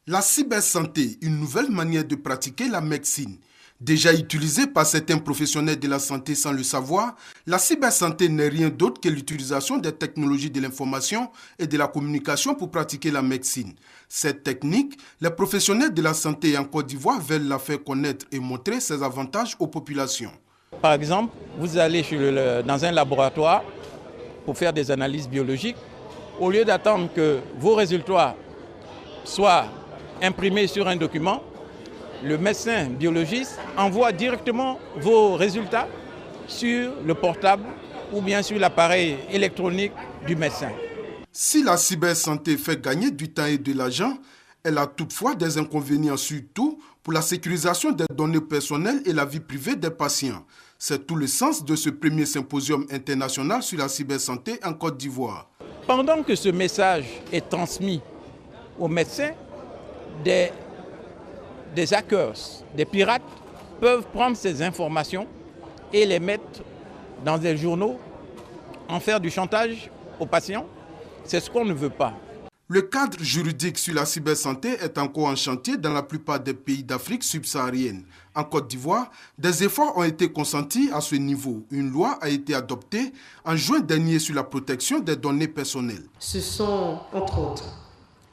La cybersanté, une nouvelle manière de pratiquer la médecine. Déjà utilisée par certains professionnels de la santé sans le savoir, la cybersanté n'est rien d'autre que l'utilisation des technologies de l'information et de la communication pour pratiquer la médecine. Cette technique, les professionnels de la santé en Côte d'Ivoire veulent la faire connaître et montrer ses avantages aux populations. Par exemple, vous allez dans un laboratoire pour faire des analyses biologiques. Au lieu d'attendre que vos résultats soient imprimés sur un document, le médecin biologiste envoie directement vos résultats sur le portable ou bien sur l'appareil électronique du médecin. Si la cybersanté fait gagner du temps et de l'argent, elle a toutefois des inconvénients, surtout pour la sécurisation des données personnelles et la vie privée des patients. C'est tout le sens de ce premier symposium international sur la cybersanté en Côte d'Ivoire. Pendant que ce message est transmis aux médecins, des hackers, des pirates peuvent prendre ces informations et les mettre dans des journaux, en faire du chantage aux patients. C'est ce qu'on ne veut pas. Le cadre juridique sur la cybersanté est encore en chantier dans la plupart des pays d'Afrique subsaharienne. En Côte d'Ivoire, des efforts ont été consentis à ce niveau. Une loi a été adoptée en juin dernier sur la protection des données personnelles. Ce sont, entre autres,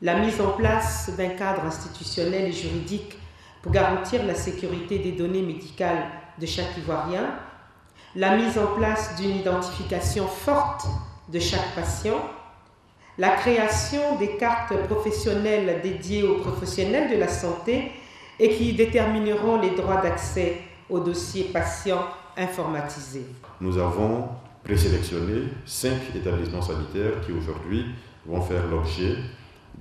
la mise en place d'un cadre institutionnel et juridique pour garantir la sécurité des données médicales de chaque Ivoirien, la mise en place d'une identification forte de chaque patient, la création des cartes professionnelles dédiées aux professionnels de la santé et qui détermineront les droits d'accès aux dossiers patients informatisés. Nous avons présélectionné 5 établissements sanitaires qui aujourd'hui vont faire l'objet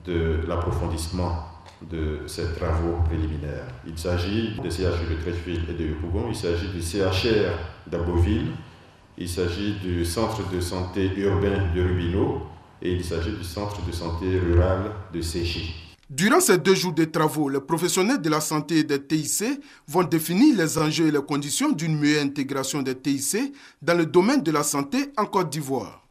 de l'approfondissement de ces travaux préliminaires. Il s'agit des CHU de Treichville et de Yopougon, il s'agit du CHR d'Aboville, il s'agit du centre de santé urbain de Rubino et il s'agit du centre de santé rural de Séchy. Durant ces 2 jours de travaux, les professionnels de la santé et des TIC vont définir les enjeux et les conditions d'une meilleure intégration des TIC dans le domaine de la santé en Côte d'Ivoire.